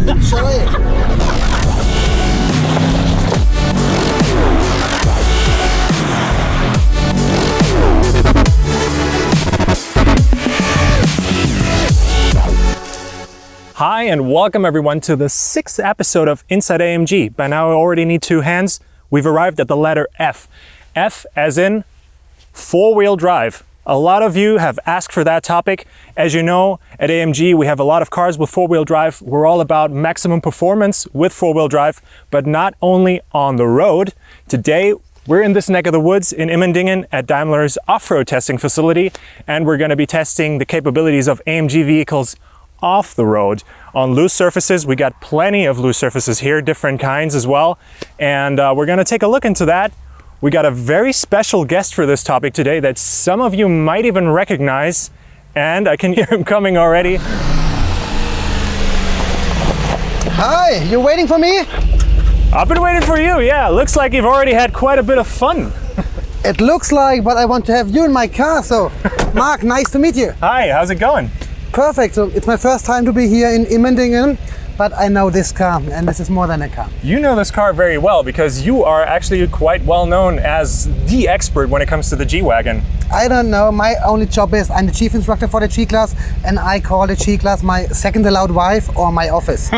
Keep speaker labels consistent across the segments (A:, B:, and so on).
A: Show it.
B: Hi and welcome everyone to the 6th episode of Inside AMG. By now I already need 2 hands. We've arrived at the letter F. F as in four-wheel drive. A lot of you have asked for that topic. As you know, at AMG we have a lot of cars with four-wheel drive. We're all about maximum performance with four-wheel drive, but not only on the road. Today we're in this neck of the woods in Immendingen at Daimler's off-road testing facility, and we're going to be testing the capabilities of AMG vehicles off the road on loose surfaces. We got plenty of loose surfaces here, different kinds as well, and we're going to take a look into that. We got a very special guest for this topic today that some of you might even recognize, and I can hear him coming already.
A: Hi, you waiting for me?
B: I've been waiting for you, yeah. Looks like you've already had quite a bit of fun.
A: It looks like, but I want to have you in my car, so Marc, nice to meet you.
B: Hi, how's it going?
A: Perfect. So it's my first time to be here in Immendingen, but I know this car, and this is more than a car.
B: You know this car very well because you are actually quite well known as the expert when it comes to the G-Wagon.
A: I don't know. My only job is I'm the chief instructor for the G-Class, and I call the G-Class my second allowed wife or my office.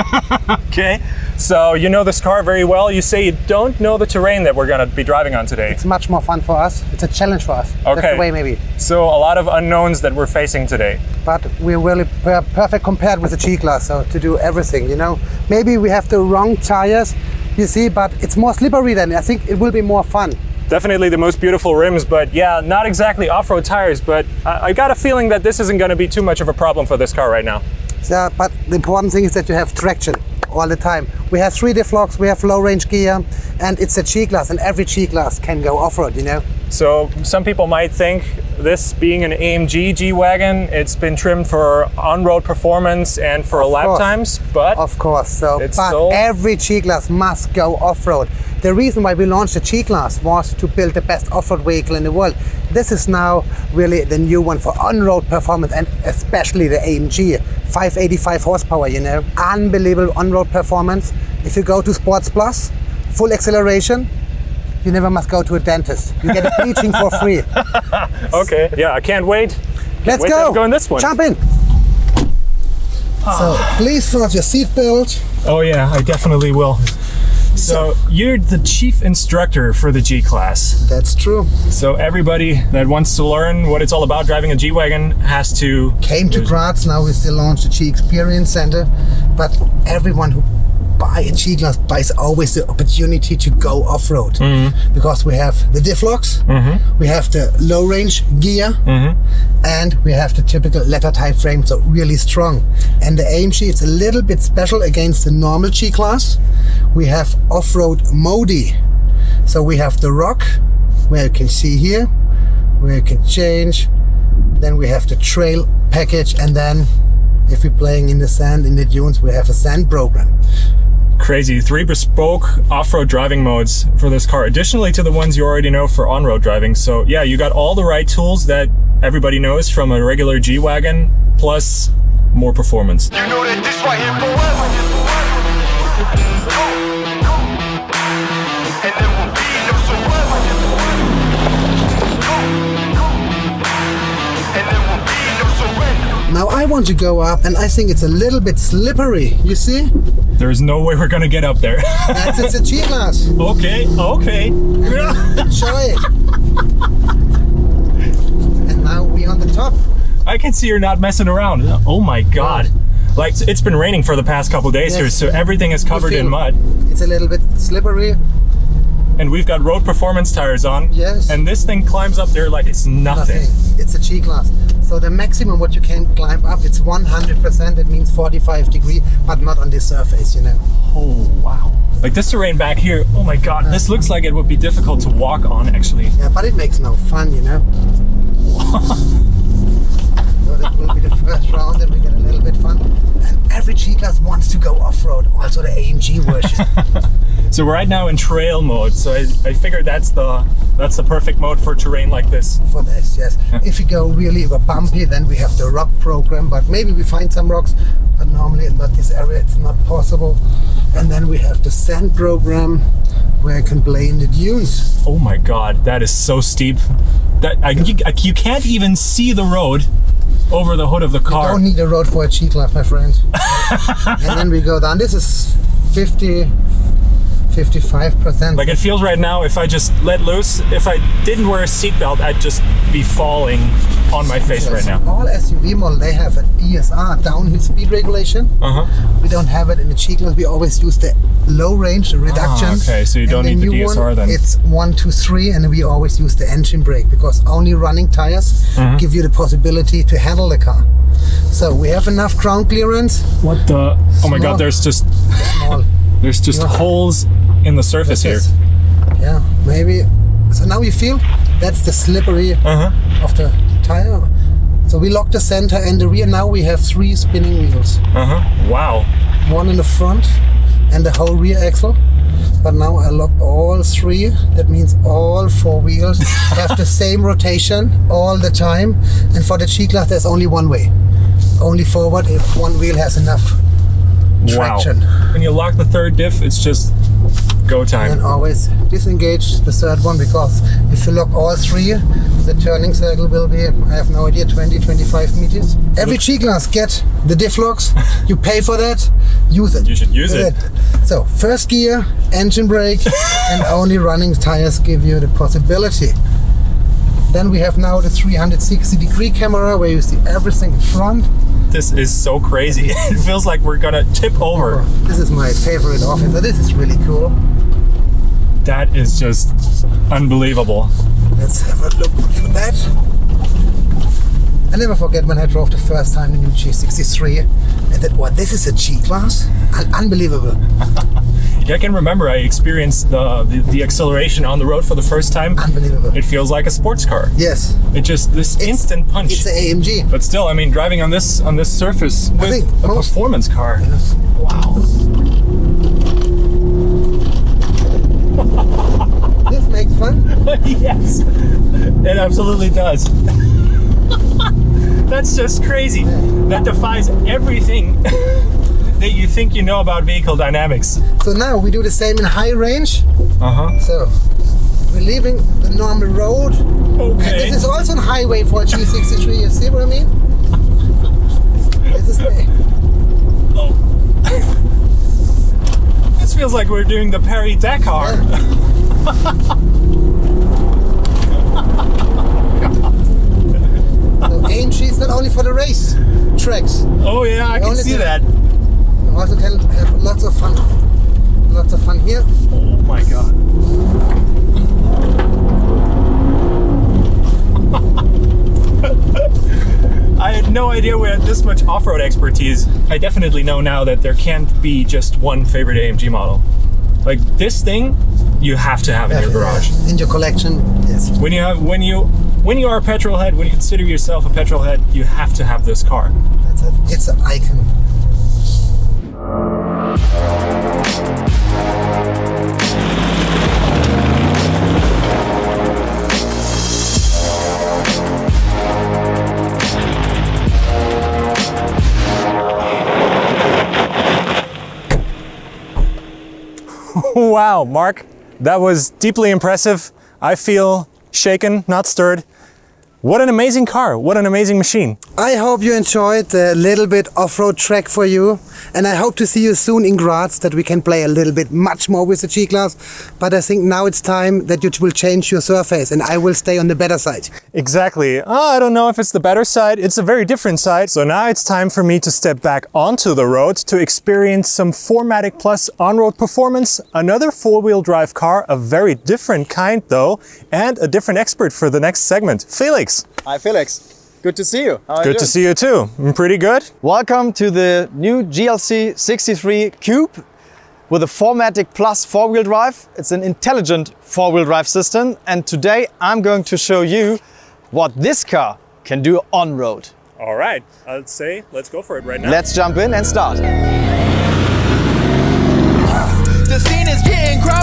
B: Okay, so you know this car very well. You say you don't know the terrain that we're going to be driving on today.
A: It's much more fun for us. It's a challenge for us.
B: Okay.
A: That's the way maybe.
B: So a lot of unknowns that we're facing today.
A: But we're really perfect compared with the G-Class, so to do everything, you know. Maybe we have the wrong tires, you see, but it's more slippery then. I think it will be more fun.
B: Definitely the most beautiful rims, but yeah, not exactly off-road tires, but I got a feeling that this isn't going to be too much of a problem for this car right now.
A: Yeah, but the important thing is that you have traction all the time. We have 3 diff locks, we have low range gear, and it's a G-Class, and every G-Class can go off-road, you know.
B: So some people might think this being an AMG G-Wagon, it's been trimmed for on-road performance and for lap times, but
A: of course, so
B: but
A: still, every G-Class must go off-road. The reason why we launched the G-Class was to build the best off-road vehicle in the world. This is now really the new one for on-road performance, and especially the AMG, 585 horsepower, you know. Unbelievable on-road performance. If you go to Sports Plus, full acceleration, you never must go to a dentist. You get a bleaching for free.
B: Okay, yeah, I can't wait.
A: Let's go.
B: Go in this one.
A: Jump in. So please put your seatbelt.
B: Oh yeah, I definitely will. So you're the chief instructor for the G-Class.
A: That's true.
B: So everybody that wants to learn what it's all about driving a G-Wagon has to...
A: Came to Graz, now we still launch the G Experience Center, but everyone who buy a G-Class buys always the opportunity to go off-road. Because we have the diff locks, we have the low range gear, and we have the typical letter type frame, so really strong. And the AMG is a little bit special against the normal G-Class. We have off-road modi. So we have the rock, where you can see here, where you can change. Then we have the trail package, and then if we're playing in the sand, in the dunes, we have a sand program.
B: Crazy. 3 bespoke off-road driving modes for this car, additionally to the ones you already know for on-road driving. So yeah, you got all the right tools that everybody knows from a regular G-Wagon, plus more performance.
C: You know that this right here forever. And there will be no surrender. And there will be no surrender.
A: Now I want to go up, and I think it's a little bit slippery, you see?
B: There's no way we're gonna get up there.
A: It's a G-Class.
B: Okay, okay.
A: Show it. And now we're on the top.
B: I can see you're not messing around. Oh my God. Like, it's been raining for the past couple days here, so everything is covered in mud.
A: It's a little bit slippery.
B: And we've got road performance tires on.
A: Yes.
B: And this thing climbs up there like it's nothing.
A: It's a G-Class. So the maximum what you can climb up, it's 100%. That means 45 degrees, but not on this surface, you know.
B: Oh, wow. Like this terrain back here, oh my God, this looks like it would be difficult to walk on, actually.
A: Yeah, but it makes no fun, you know. So that will be the first round, and we get a little bit fun. And every G-Class wants to go off-road, also the AMG version.
B: So we're right now in trail mode. So I figured that's the perfect mode for terrain like this.
A: For this, yes. If you go really bumpy, then we have the rock program, but maybe we find some rocks, but normally in this area it's not possible. And then we have the sand program where I can play in the dunes.
B: Oh my God, that is so steep. That you can't even see the road over the hood of the car.
A: You don't need a road for a G-Class, my friend. And then we go down. This is 55%.
B: Like it feels right now, if I just let loose, if I didn't wear a seatbelt, I'd just be falling on my face right now.
A: All SUV models, they have a DSR, downhill speed regulation. We don't have it in the G-Class. We always use the low range, the reduction.
B: Okay, so you don't need the DSR then.
A: It's 1, 2, 3, and we always use the engine brake because only running tires give you the possibility to handle the car. So we have enough ground clearance.
B: What the? Oh my God, there's just holes in the surface here.
A: Yeah, maybe. So now you feel that's the slippery of the tire. So we lock the center and the rear. Now we have 3 spinning wheels.
B: Wow.
A: 1 in the front and the whole rear axle. But now I lock all 3. That means all 4 wheels have the same rotation all the time. And for the G-Class, there's only one way. Only forward if one wheel has enough traction.
B: Wow. When you lock the third diff, it's just go time.
A: And always disengage the third one, because if you lock all 3, the turning circle will be, I have no idea, 20-25 meters. Every G-Class get the diff locks. You pay for that, use it.
B: You should use it.
A: So first gear, engine brake, and only running tires give you the possibility. Then we have now the 360-degree camera where you see everything in front.
B: This is so crazy. It feels like we're gonna tip over.
A: This is my favorite office. So this is really cool.
B: That is just unbelievable.
A: Let's have a look for that. I never forget when I drove the first time the new G63 and that, what, this is a G-Class? Unbelievable.
B: Yeah, I can remember I experienced the acceleration on the road for the first time.
A: Unbelievable.
B: It feels like a sports car.
A: Yes.
B: It just, this instant punch.
A: It's an AMG.
B: But still, I mean, driving on this surface with a performance car.
A: Yes.
B: Wow.
A: This makes fun.
B: Yes, it absolutely does. That's just crazy. That defies everything that you think you know about vehicle dynamics.
A: So now we do the same in high range. So we're leaving the normal road.
B: Okay.
A: And this is also a highway for a G63. You see what I mean? This is
B: This feels like we're doing the Paris-Dakar.
A: So AMG is not only for the race tracks.
B: Oh yeah, I can see that.
A: You also can have lots of fun. Lots of fun here.
B: Oh my God. I had no idea we had this much off-road expertise. I definitely know now that there can't be just one favorite AMG model. Like this thing, you have to have in your garage.
A: In your collection, yes.
B: When you are a petrol head, when you consider yourself a petrol head, you have to have this car.
A: That's it. It's an icon.
B: Wow, Mark, that was deeply impressive. I feel shaken, not stirred. What an amazing car, what an amazing machine.
A: I hope you enjoyed the little bit off-road track for you, and I hope to see you soon in Graz, that we can play a little bit much more with the G-Class. But I think now it's time that you will change your surface and I will stay on the better side.
B: Exactly. I don't know if it's the better side, it's a very different side. So now it's time for me to step back onto the road to experience some 4MATIC Plus on-road performance, another four-wheel drive car, a very different kind though, and a different expert for the next segment, Felix.
D: Hi Felix, good to see you. How are you
B: Good
D: doing?
B: to see you too. Pretty good.
D: Welcome to the new GLC 63 Coupe with a 4MATIC Plus four-wheel drive. It's an intelligent four-wheel drive system, and today I'm going to show you what this car can do on-road.
B: All right, I'd say let's go for it right now.
D: Let's jump in and start.
E: The scene is getting crowded.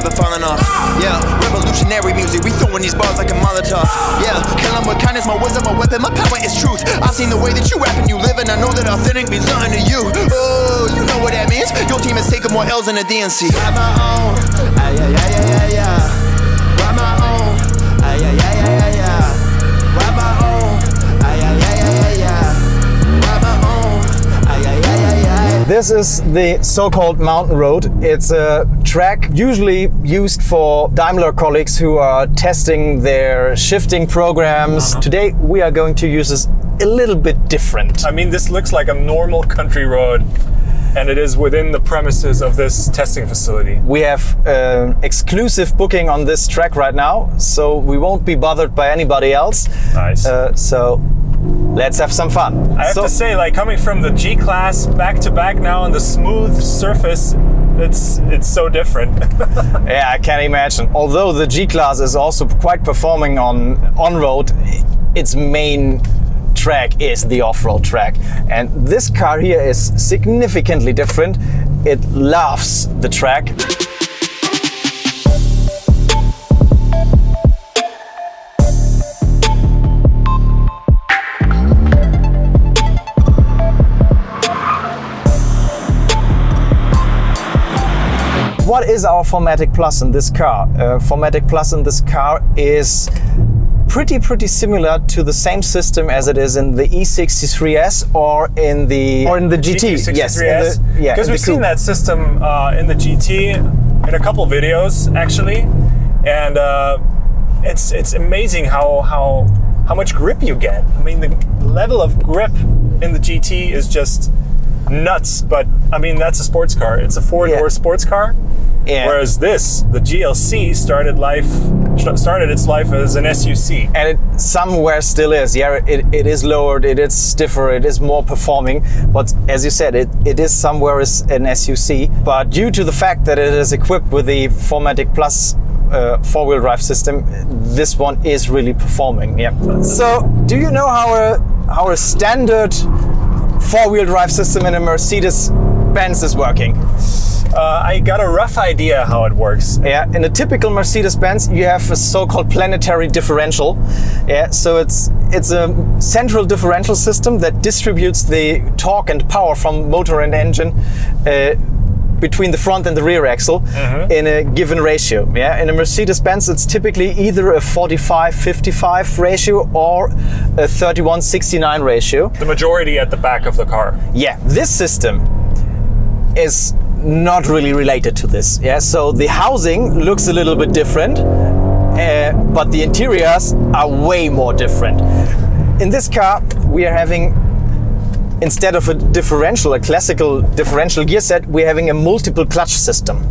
E: never falling off. Yeah, revolutionary music, we throwing these bars like a Molotov. Yeah, kill 'em with kindness, my wisdom, my weapon, my power is truth. I've seen the way that you rap and you live, and I know that authentic means nothing to you. Oh, you know what that means? Your team is taking more L's than the DNC. Write my own, ay, ay, ay, ay, ay, ay. Write my own, ay, ay, ay, ay, ay, ay. Write my own, ay, ay, ay, ay, ay, ay. Write my own, ay, ay, ay, ay, ay.
D: This is the so-called mountain road. It's a track usually used for Daimler colleagues who are testing their shifting programs. Today we are going to use this a little bit different.
B: I mean, this looks like a normal country road, and it is within the premises of this testing facility.
D: We have exclusive booking on this track right now, so we won't be bothered by anybody else.
B: Nice.
D: So let's have some fun.
B: I have to say, like, coming from the G-Class back to back now on the smooth surface, it's so different.
D: Yeah, I can imagine. Although the G-Class is also quite performing on road, its main track is the off-road track, and this car here is significantly different. It loves the track. What is our 4MATIC Plus in this car? 4MATIC Plus in this car is pretty similar to the same system as it is in the E63S or in the GT. Yes,
B: because we've seen that system in the GT in a couple videos actually, and it's amazing how much grip you get. I mean, the level of grip in the GT is just nuts. But I mean, that's a sports car. It's a four-door sports car. Yeah. Whereas this, the GLC, started its life as an SUC.
D: And it somewhere still is. Yeah, it is lowered, it is stiffer, it is more performing. But as you said, it is somewhere as an SUC. But due to the fact that it is equipped with the 4MATIC Plus four-wheel drive system, this one is really performing. Yeah. So, do you know how a standard four-wheel drive system in a Mercedes-Benz is working?
B: I got a rough idea how it works.
D: Yeah, in a typical Mercedes-Benz, you have a so-called planetary differential. Yeah, so it's a central differential system that distributes the torque and power from motor and engine between the front and the rear axle in a given ratio. Yeah, in a Mercedes-Benz, it's typically either a 45-55 ratio or a 31-69 ratio.
B: The majority at the back of the car.
D: Yeah, this system is not really related to this. Yeah, so the housing looks a little bit different, but the interiors are way more different. In this car, we are having, instead of a differential, a classical differential gear set, we're having a multiple clutch system.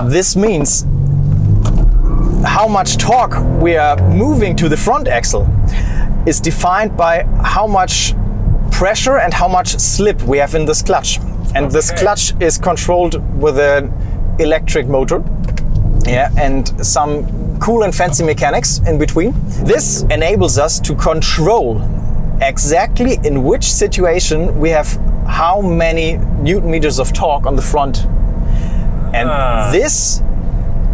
D: This means how much torque we are moving to the front axle is defined by how much pressure and how much slip we have in this clutch. And this clutch is controlled with an electric motor, yeah, and some cool and fancy mechanics in between. This enables us to control exactly in which situation we have how many Newton meters of torque on the front. And this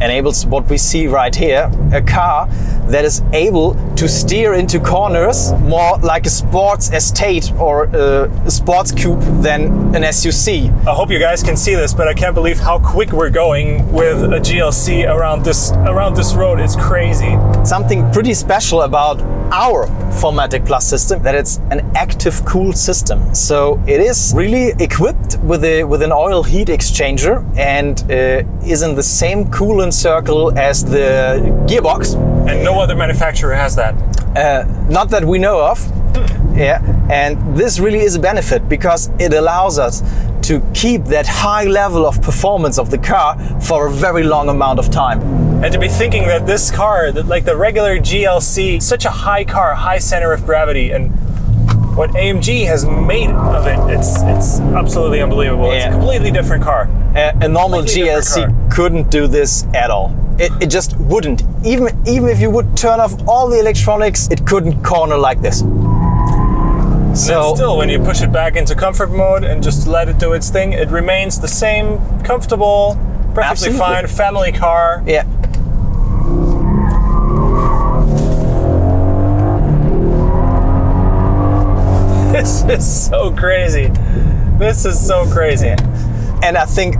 D: enables what we see right here, a car that is able to steer into corners more like a sports estate or a sports coupe than an SUC.
B: I hope you guys can see this, but I can't believe how quick we're going with a GLC around this road. It's crazy.
D: Something pretty special about our 4MATIC Plus system, that it's an active cool system. So it is really equipped with an oil heat exchanger and is in the same coolant circle as the gearbox.
B: And no other manufacturer has that.
D: Not that we know of. Yeah, and this really is a benefit because it allows us to keep that high level of performance of the car for a very long amount of time.
B: And to be thinking that this car, that like the regular GLC, such a high car, high center of gravity, and what AMG has made of it, it's absolutely unbelievable. Yeah. It's a completely different car.
D: A normal GLC couldn't do this at all. It just wouldn't. Even if you would turn off all the electronics, it couldn't corner like this.
B: So still, when you push it back into comfort mode and just let it do its thing, it remains the same comfortable, Perfectly
D: Absolutely.
B: fine family car.
D: Yeah.
B: This is so crazy. This is so crazy.
D: And I think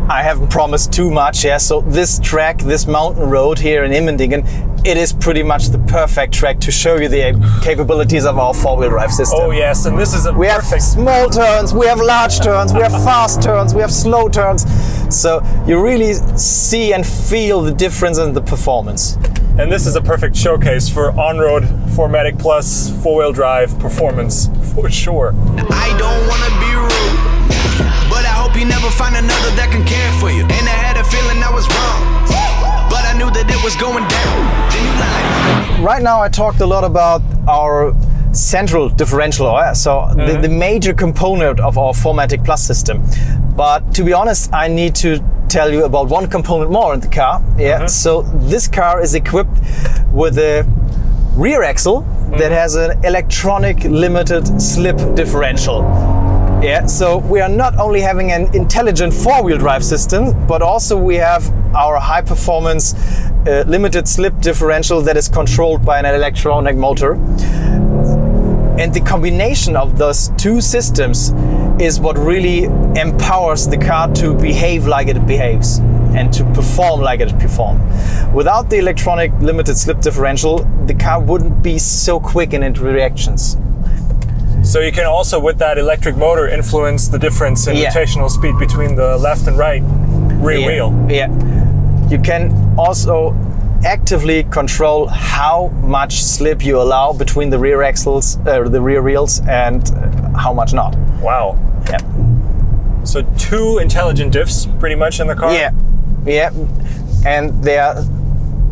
D: I haven't promised too much, yeah. So this track, this mountain road here in Immendingen, it is pretty much the perfect track to show you the capabilities of our four-wheel drive system.
B: Oh yes, and this is a
D: We have
B: perfect.
D: small turns, we have large turns, we have fast turns, we have slow turns. So you really see and feel the difference in the performance.
B: And this is a perfect showcase for on-road 4MATIC Plus 4-wheel drive performance, for sure.
E: I don't wanna be rude, but I hope you never find another that can care for you. And I had a feeling I was wrong, but I knew that it was going down. Then you lied.
D: Right now I talked a lot about our central differential, so the major component of our 4MATIC Plus system. But to be honest, I need to tell you about one component more in the car. Yeah. So this car is equipped with a rear axle that has an electronic limited slip differential. Yeah, so we are not only having an intelligent four-wheel drive system, but also we have our high-performance limited slip differential that is controlled by an electronic motor. And the combination of those two systems is what really empowers the car to behave like it behaves and to perform like it performs. Without the electronic limited slip differential, the car wouldn't be so quick in its reactions.
B: So you can also, with that electric motor, influence the difference in
D: Yeah.
B: rotational speed between the left and right rear wheel.
D: Yeah. You can also actively control how much slip you allow between the rear axles, the rear wheels, and how much not.
B: Wow.
D: Yeah.
B: So two intelligent diffs pretty much in the car?
D: Yeah. Yeah. And they are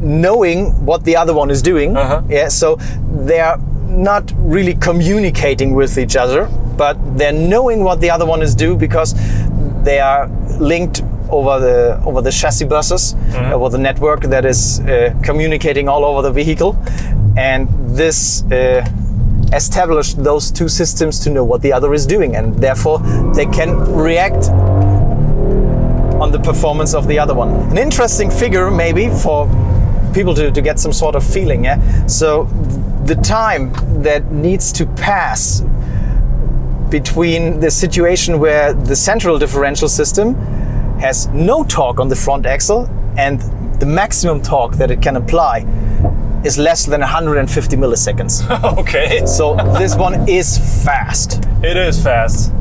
D: knowing what the other one is doing. Yeah. So they are not really communicating with each other, but they're knowing what the other one is doing because they are linked over the chassis buses, over the network that is communicating all over the vehicle, and this established those two systems to know what the other is doing, and therefore they can react on the performance of the other one. An interesting figure maybe for people to get some sort of feeling. Yeah. So the time that needs to pass between the situation where the central differential system has no torque on the front axle and the maximum torque that it can apply is less than 150 milliseconds.
B: Okay.
D: So this one is fast.
B: It is fast.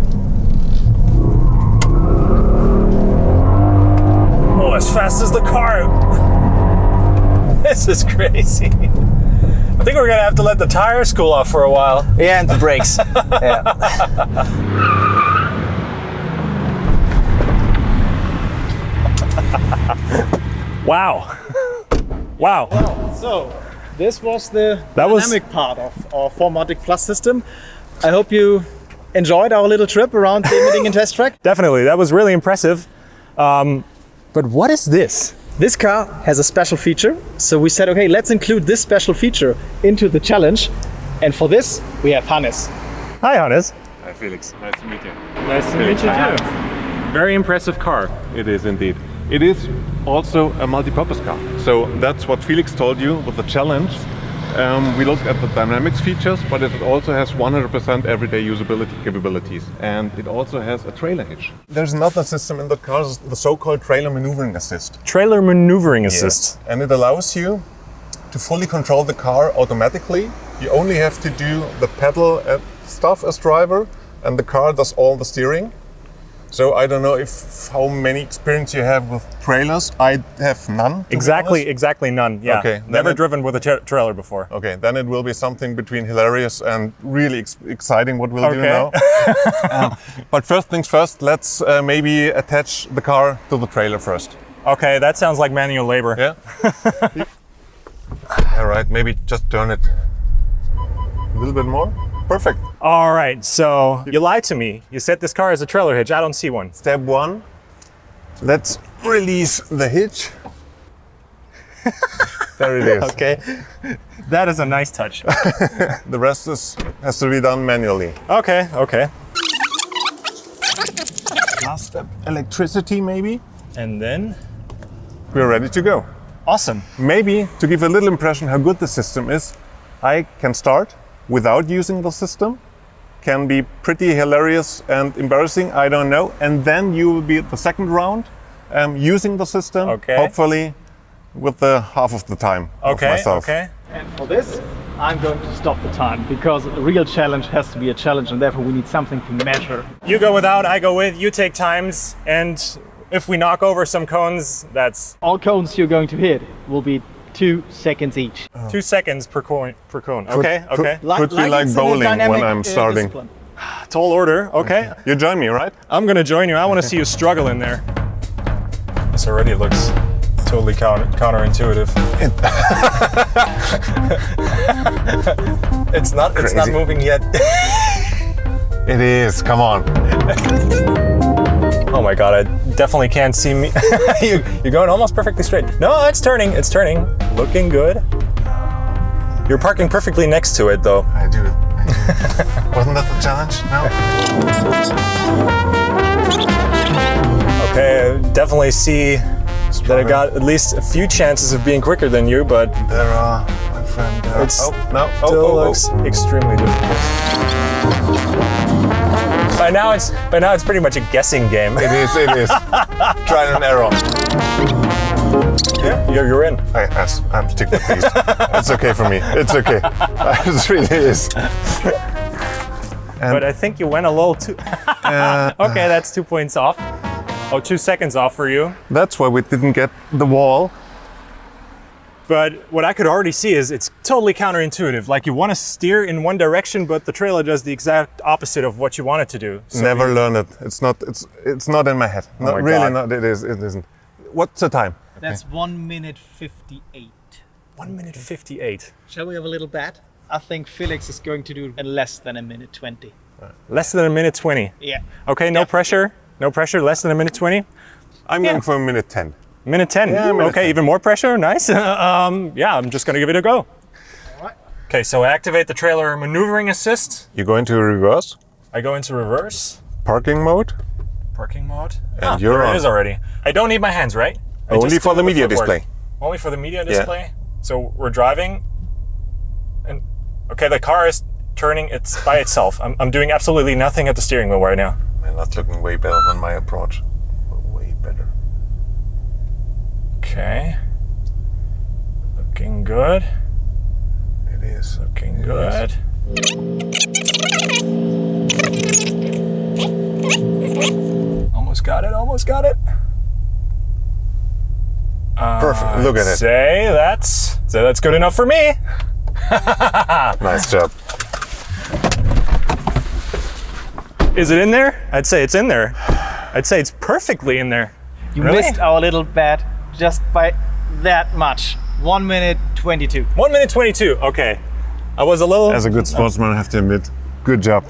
B: Oh, as fast as the car. This is crazy. I think we're gonna have to let the tires cool off for a while.
D: Yeah, and the brakes. Yeah.
B: Wow. Wow.
D: So this was the
B: That was-
D: dynamic part of our 4MATIC Plus system. I hope you enjoyed our little trip around the Immendingen test track.
B: Definitely, that was really impressive. But what is this?
D: This car has a special feature, so we said, okay, let's include this special feature into the challenge. And for this, we have Hannes.
B: Hi, Hannes.
F: Hi Felix, nice to meet you.
B: Nice to meet you too. Very impressive car.
F: It is indeed. It is also a multi-purpose car. So that's what Felix told you with the challenge. We looked at the dynamics features, but it also has 100% everyday usability capabilities. And it also has a trailer hitch. There's another system in the car, the so-called trailer maneuvering assist.
B: Trailer Manoeuvreing Assist.
F: And it allows you to fully control the car automatically. You only have to do the pedal stuff as driver, and the car does all the steering. So I don't know how many experience you have with trailers. I have none. to be honest.
B: Exactly none. Yeah.
F: Okay, then
B: Never
F: it-
B: driven with a trailer before.
F: Okay, then it will be something between hilarious and really exciting what we'll do
B: Okay.
F: now. But first things first, let's maybe attach the car to the trailer first.
B: Okay, that sounds like manual labor.
F: Yeah? All right, maybe just turn it a little bit more. Perfect.
B: All right, so you lied to me. You said this car has a trailer hitch. I don't see one.
F: Step one, let's release the hitch. There it is.
B: Okay, that is a nice touch.
F: The rest has to be done manually.
B: Okay.
F: Last step, electricity maybe.
B: And then,
F: We're ready to go.
B: awesome.
F: Maybe to give a little impression how good the system is, I can start without using the system. Can be pretty hilarious and embarrassing, I don't know. And then you will be at the second round using the system,
B: Okay.
F: hopefully with the half of the time of
B: Okay,
F: myself.
B: okay.
D: And for this, I'm going to stop the time because a real challenge has to be a challenge and therefore we need something to measure.
B: You go without, I go with, you take times, and if we knock over some cones, that's
D: All cones you're going to hit will be 2 seconds each.
B: 2 seconds per cone. Okay, okay.
F: Could be like
D: it's in a
F: bowling
D: dynamic,
F: when I'm starting.
D: discipline.
B: Tall order, okay.
F: You join me, right?
B: I'm gonna join you. I want to see you struggle in there. This already looks totally counterintuitive. It's not
F: Crazy.
B: moving yet.
F: It is, come on.
B: Oh my god, I definitely can't see me. You're going almost perfectly straight. No, it's turning. Looking good. You're parking perfectly next to it though.
F: I do. Wasn't that the challenge? No?
B: Okay, I definitely see that I got at least a few chances of being quicker than you, but
F: There are, my friend.
B: It's
F: no.
B: still looks extremely difficult. By now it's pretty much a guessing game.
F: It is. Trial and error.
B: Yeah, you're in.
F: I'm sticking with these. It's okay for me. It's okay. It really is.
B: But I think you went a little too. Okay, that's 2 points off. Oh, 2 seconds off for you.
F: That's why we didn't get the wall.
B: But what I could already see is it's totally counterintuitive. Like you want to steer in one direction, but the trailer does the exact opposite of what you want it to do. So
F: Never learned it. It's not in my head. Not
B: my
F: really
B: God.
F: not. It isn't. What's the time?
D: That's 1 minute 58.
B: 1 minute 58.
D: Shall we have a little bet? I think Felix is going to do in less than a minute 20.
B: Less than a minute 20.
D: Yeah.
B: Okay, no pressure. No pressure. Less than a minute 20.
F: I'm going for a minute 10.
B: Minute 10.
F: Yeah, minute
B: Okay,
F: 10.
B: even more pressure. Nice. Yeah, I'm just gonna give it a go.
D: All right.
B: Okay, so I activate the trailer Manoeuvreing Assist.
F: You go into reverse,
B: I go into reverse,
F: parking mode.
B: parking mode.
F: And you're
B: there
F: on.
B: it is already. I don't need my hands, right? I
F: Only
B: just
F: for
B: do
F: the media
B: footwork.
F: display.
B: Only for the media display. So we're driving, and okay, the car is turning. It's by itself. I'm doing absolutely nothing at the steering wheel right now.
F: Man, that's looking way better than my approach. Way better.
B: Okay. Looking good.
F: It is.
B: Looking
F: It
B: good. Almost got it. Almost got it.
F: Perfect. Look at it.
B: Say that's good enough for me.
F: Nice job.
B: Is it in there? I'd say it's in there. I'd say it's perfectly in there.
D: You
B: Really?
D: missed our little bet just by that much. 1 minute 22.
B: 1 minute 22. Okay. I was a little.
F: As a good sportsman, I have to admit, good job.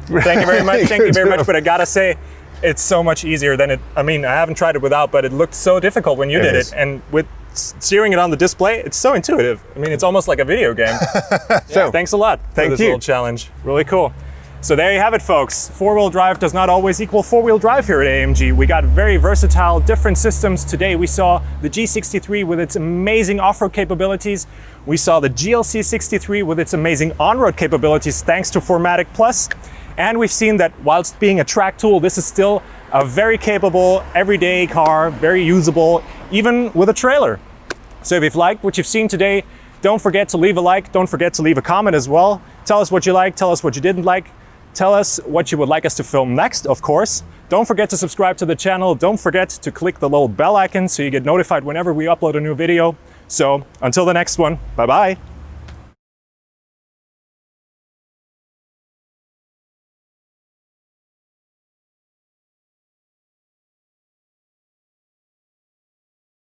B: Thank you very much. Thank you
F: Good
B: very much.
F: job.
B: But I gotta say, it's so much easier than it. I mean, I haven't tried it without, but it looked so difficult when you
F: It
B: did
F: is.
B: it. And with steering it on the display, it's so intuitive. I mean, it's almost like a video game.
F: So,
B: Thanks a lot for
F: Thank
B: this
F: you.
B: little challenge. Really cool. So there you have it, folks. Four-wheel drive does not always equal four-wheel drive here at AMG. We got very versatile, different systems. Today we saw the G63 with its amazing off-road capabilities. We saw the GLC 63 with its amazing on-road capabilities thanks to 4MATIC Plus. And we've seen that whilst being a track tool, this is still a very capable, everyday car, very usable, even with a trailer. So if you've liked what you've seen today, don't forget to leave a like, don't forget to leave a comment as well. Tell us what you liked, tell us what you didn't like. Tell us what you would like us to film next, of course. Don't forget to subscribe to the channel. Don't forget to click the little bell icon so you get notified whenever we upload a new video. So until the next one, bye-bye.